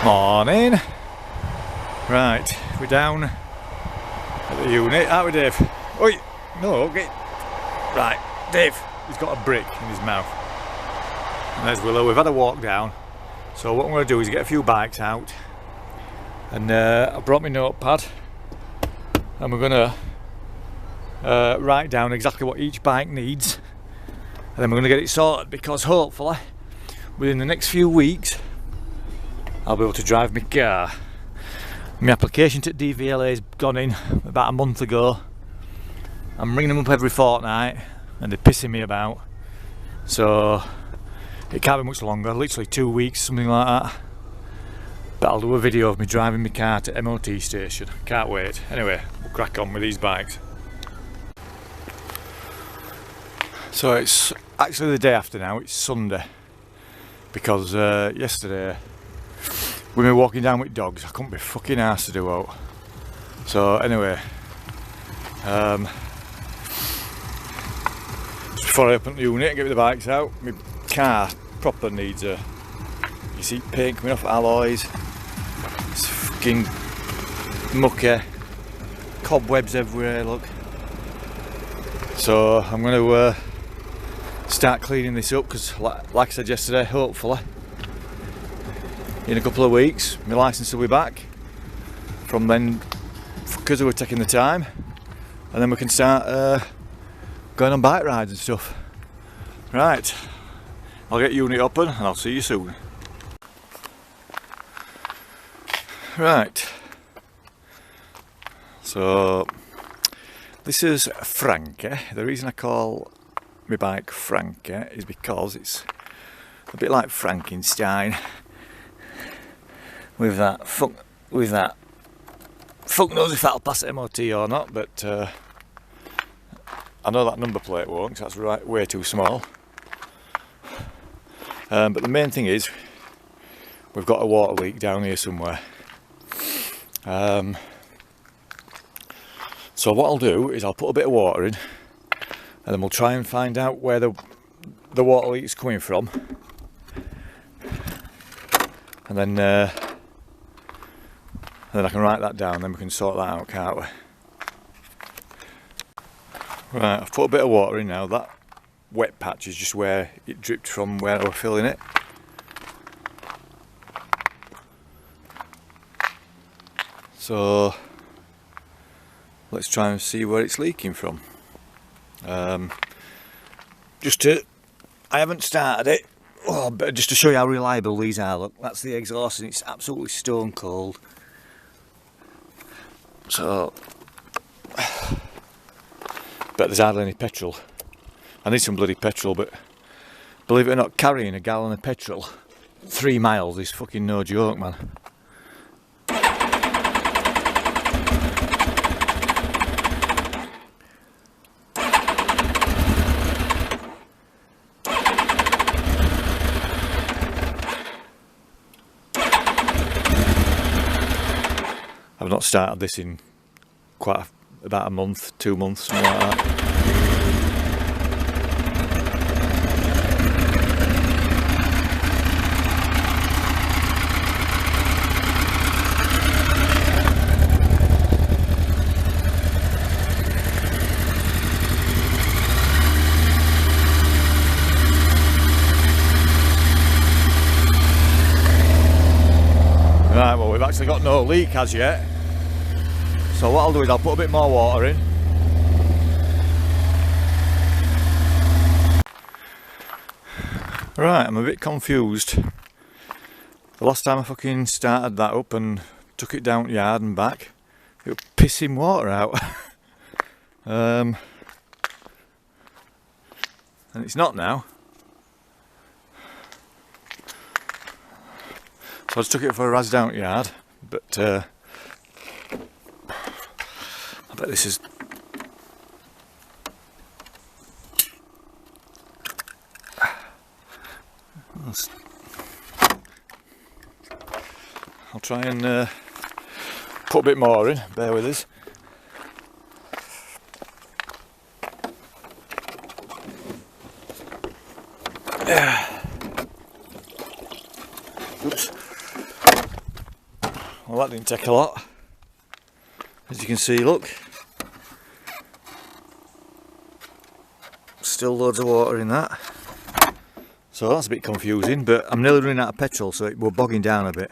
Morning. Right, we're down at the unit. How are we, Dave? Oi! No, okay. Right, Dave, he's got a brick in his mouth. And there's Willow. We've had a walk down. So what I'm going to do is get a few bikes out. And I brought my notepad. And we're going to write down exactly what each bike needs. And then we're going to get it sorted, because hopefully within the next few weeks I'll be able to drive my car. My application to DVLA has gone in about a month ago. I'm ringing them up every fortnight and they're pissing me about. So it can't be much longer, literally 2 weeks, something like that. But I'll do a video of me driving my car to MOT station. Can't wait. Anyway, we'll crack on with these bikes. So it's actually the day after now, it's Sunday. Because yesterday we were walking down with dogs. I couldn't be fucking arsed to do out. So anyway, just before I open the unit and get the bikes out, my car proper needs a, you see paint coming off alloys. It's fucking mucky, cobwebs everywhere, look. So I'm going to start cleaning this up, because like I said yesterday, hopefully in a couple of weeks my licence will be back. From then, because we're taking the time, and then we can start going on bike rides and stuff. Right, I'll get unit open and I'll see you soon. Right, so this is Frankie. The reason I call my bike Frankie is because it's a bit like Frankenstein, with that fuck knows if that'll pass MOT or not, but I know that number plate won't, because that's way too small. But the main thing is we've got a water leak down here somewhere. So what I'll do is I'll put a bit of water in, and then we'll try and find out where the water leak is coming from, and then I can write that down. Then we can sort that out, can't we? Right, I've put a bit of water in now. That wet patch is just where it dripped from where I was filling it. So let's try and see where it's leaking from. I haven't started it, but just to show you how reliable these are. Look, that's the exhaust, and it's absolutely stone cold. So, but there's hardly any petrol. I need some bloody petrol, but believe it or not, carrying a gallon of petrol 3 miles is fucking no joke, man. I've not started this in about a month, 2 months, something like that. Right, well, we've actually got no leak as yet. So what I'll do is I'll put a bit more water in. Right, I'm a bit confused. The last time I fucking started that up and took it down to the yard and back, it was pissing water out. And it's not now. So I just took it for a raz down to the yard, but I bet this is... I'll try and put a bit more in, bear with us. Oops. Well, that didn't take a lot. As you can see, look. Still loads of water in that. So that's a bit confusing, but I'm nearly running out of petrol, so we're bogging down a bit.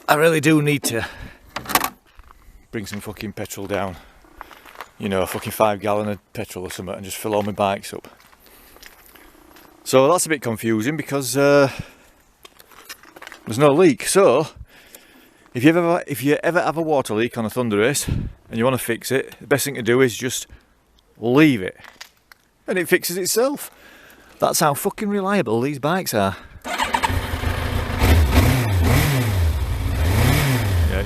I really do need to bring some fucking petrol down. You know, a fucking 5 gallon of petrol or something, and just fill all my bikes up. So that's a bit confusing because there's no leak. So if you ever have a water leak on a Thunderace and you want to fix it, the best thing to do is just leave it, and it fixes itself. That's how fucking reliable these bikes are. Yeah,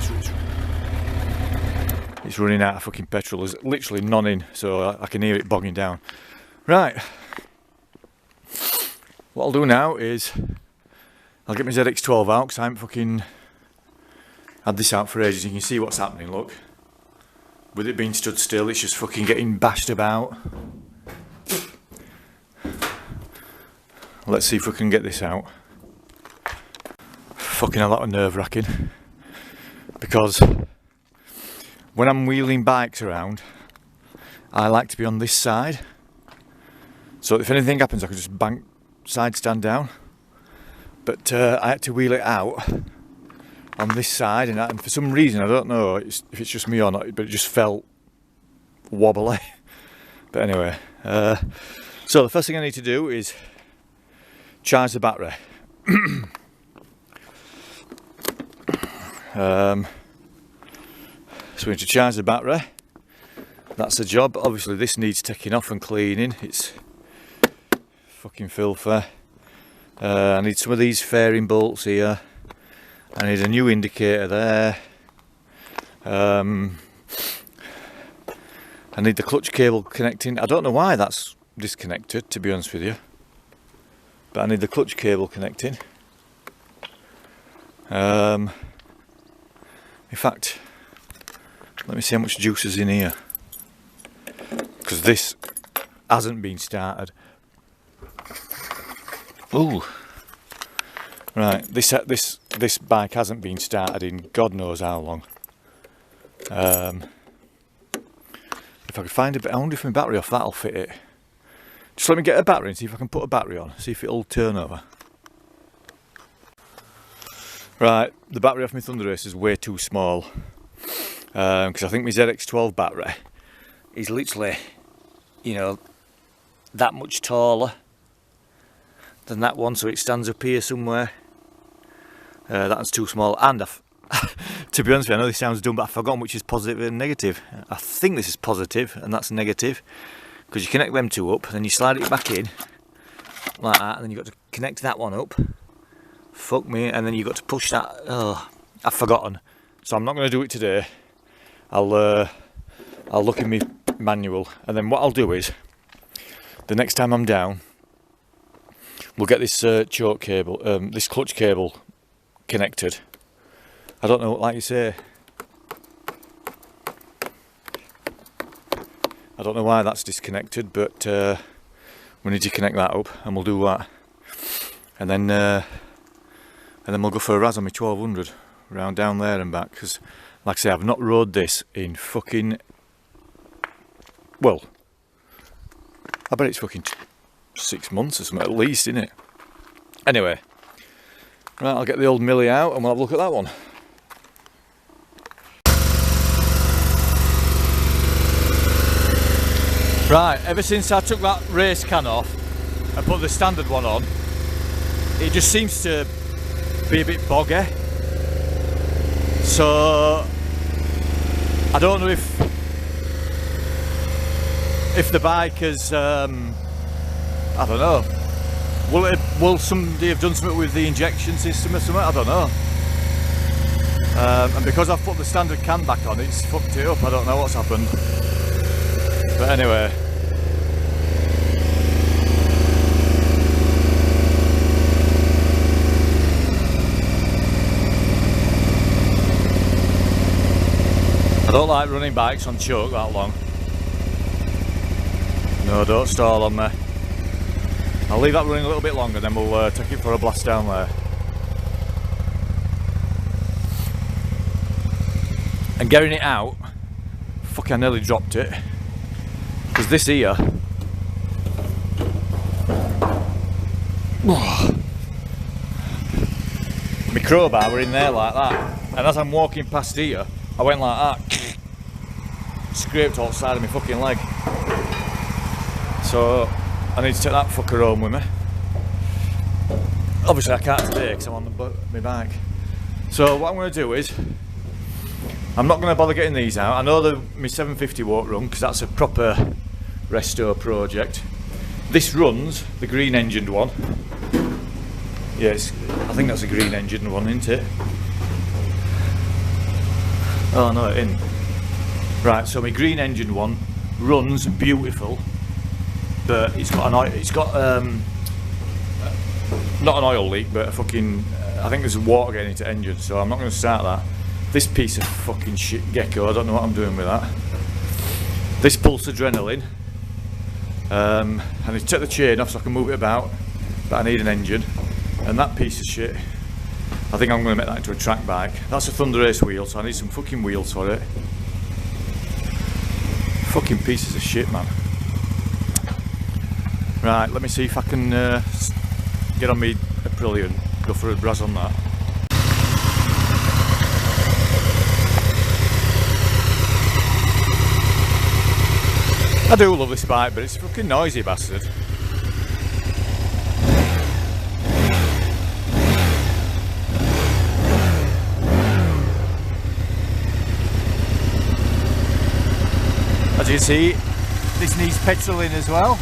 it's running out of fucking petrol. There's literally none in, so I can hear it bogging down. Right. What I'll do now is I'll get my ZX12 out, because I haven't fucking had this out for ages. You can see what's happening, look. With it being stood still, it's just fucking getting bashed about. Let's see if we can get this out. Fucking hell, that was nerve-wracking. Because when I'm wheeling bikes around, I like to be on this side. So if anything happens, I can just bank side stand down. But I had to wheel it out on this side, and for some reason, I don't know if it's just me or not, but it just felt wobbly. But anyway, so the first thing I need to do is charge the battery. So we need to charge the battery. That's the job. Obviously this needs taking off and cleaning. It's fucking filthy. I need some of these fairing bolts here. I need a new indicator there. I need the clutch cable connecting. I don't know why that's disconnected, to be honest with you. But I need the clutch cable connecting. In fact, let me see how much juice is in here, because this hasn't been started. Ooh, right. This bike hasn't been started in God knows how long. If I could find a bit, I wonder if my battery off that'll fit it. Just let me get a battery and see if I can put a battery on. See if it'll turn over. Right, the battery off my Thunderace is way too small. Because I think my ZX12 battery is literally, you know, that much taller than that one, so it stands up here somewhere. That's too small, and to be honest with you, I know this sounds dumb, but I've forgotten which is positive and negative. I think this is positive and that's negative, because you connect them two up, then you slide it back in like that, and then you've got to connect that one up. Fuck me, and then you've got to push that. Oh, I've forgotten, so I'm not going to do it today. I'll look in my manual, and then what I'll do is, the next time I'm down, we'll get this choke cable, this clutch cable connected. I don't know, like you say, I don't know why that's disconnected, but we need to connect that up, and we'll do that, and then we'll go for a raz on my 1200 round down there and back, because like I say, I've not rode this in fucking, well, I bet it's fucking 6 months or something at least, isn't it? Anyway, right, I'll get the old Millie out and we'll have a look at that one. Right, ever since I took that race can off and put the standard one on, it just seems to be a bit boggy. So I don't know if the bike has, I don't know, will somebody have done something with the injection system or something? I don't know. And because I've put the standard can back on, it's fucked it up. I don't know what's happened. But anyway. I don't like running bikes on choke that long. No, don't stall on me. I'll leave that running a little bit longer, then we'll take it for a blast down there. and getting it out, fucking I nearly dropped it, because this here, my crowbar were in there like that, and as I'm walking past here, I went like that, scraped all the side of my fucking leg. So I need to take that fucker home with me. Obviously I can't today because I'm on my bike. So what I'm going to do is, I'm not going to bother getting these out. I know that my 750 won't run because that's a proper resto project. This runs, the green engined one. Yes, I think that's a green engined one, isn't it? Oh no, it isn't. Right, so my green engined one runs beautiful, but it's got not an oil leak, but a fucking, I think there's water getting into the engine, so I'm not going to start that. This piece of fucking shit gecko, I don't know what I'm doing with that. This pulse adrenaline, and I need to take the chain off so I can move it about, but I need an engine. And that piece of shit, I think I'm going to make that into a track bike. That's a Thunderace wheel, so I need some fucking wheels for it. Fucking pieces of shit, man. Right, let me see if I can get on me Aprilia and go for a braz on that. I do love this bike, but it's a fucking noisy bastard. As you can see, this needs petroling as well.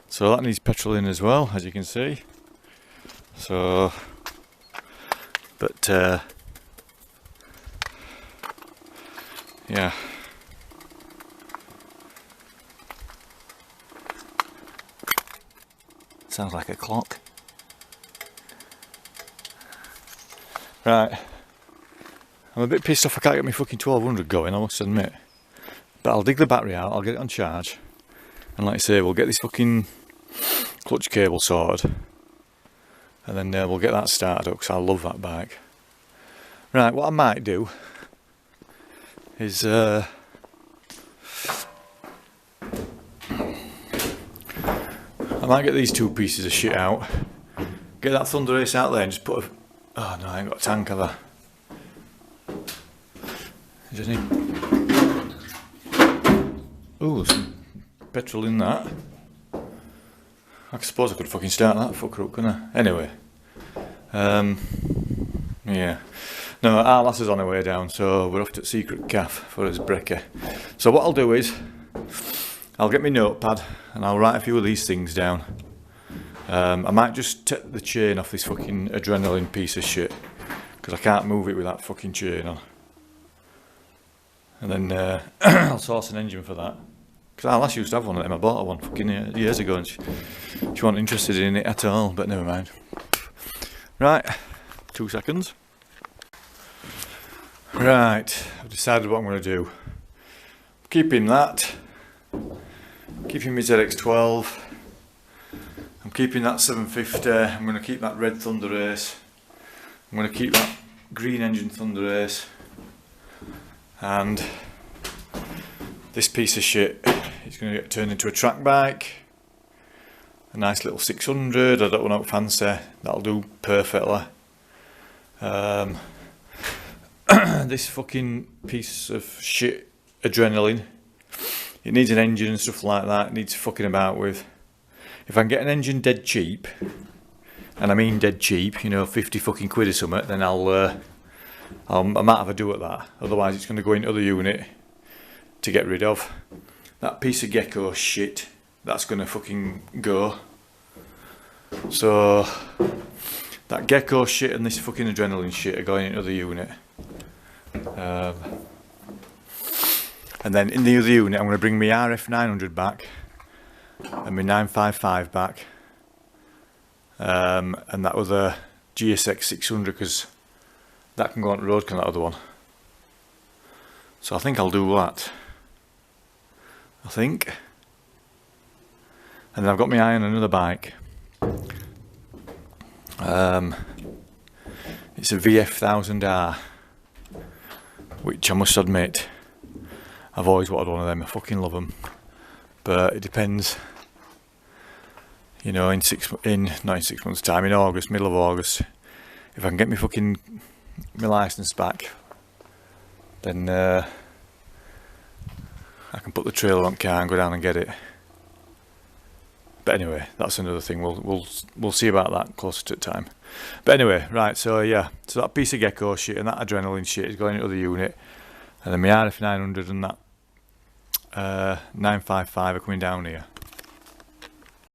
So that needs petroling as well, as you can see. So, but yeah. Sounds like a clock. Right, I'm a bit pissed off I can't get my fucking 1200 going, I must admit. But I'll dig the battery out, I'll get it on charge, and like I say, we'll get this fucking clutch cable sorted, and then we'll get that started up because I love that bike. Right, what I might do is I might get these two pieces of shit out, get that Thunderace out there and just put a... Oh no, I ain't got a tank, have I? Just need... Ooh, some petrol in that. I suppose I could fucking start that fucker up, couldn't I? Anyway. Yeah. No, our lass is on her way down, so we're off to Secret Calf for his breaker. So what I'll do is, I'll get my notepad and I'll write a few of these things down. I might just take the chain off this fucking adrenaline piece of shit, because I can't move it with that fucking chain on. And then I'll source an engine for that. Because our lass used to have one of them, I bought her one fucking years ago and she wasn't interested in it at all, but never mind. Right, 2 seconds. Right, I've decided what I'm going to do. Keeping that, keeping my ZX12. I'm keeping that 750, I'm going to keep that red Thunderace, I'm going to keep that green engine Thunderace, and this piece of shit is going to get turned into a track bike, a nice little 600, I don't want to fancy, that'll do perfectly. This fucking piece of shit adrenaline, it needs an engine and stuff like that, it needs fucking about with. If I can get an engine dead cheap, and I mean dead cheap, you know, 50 fucking quid or something, then I might have a do at that. Otherwise it's going to go into the unit to get rid of. That piece of gecko shit, that's going to fucking go. So, that gecko shit and this fucking adrenaline shit are going into the unit. And then in the other unit I'm going to bring my RF900 back. And my 955 back, and that other GSX 600, because that can go on the road, can that other one. So I think I'll do that. I think. And then I've got my eye on another bike. It's a VF1000R, which I must admit, I've always wanted one of them. I fucking love them, but it depends. You know, not in 6 months' time, in August, middle of August, if I can get my licence back, then I can put the trailer on car and go down and get it. But anyway, that's another thing. We'll see about that closer to the time. But anyway, right. So yeah, so that piece of gecko shit and that adrenaline shit is going into the unit, and then my RF900 and that 955 are coming down here.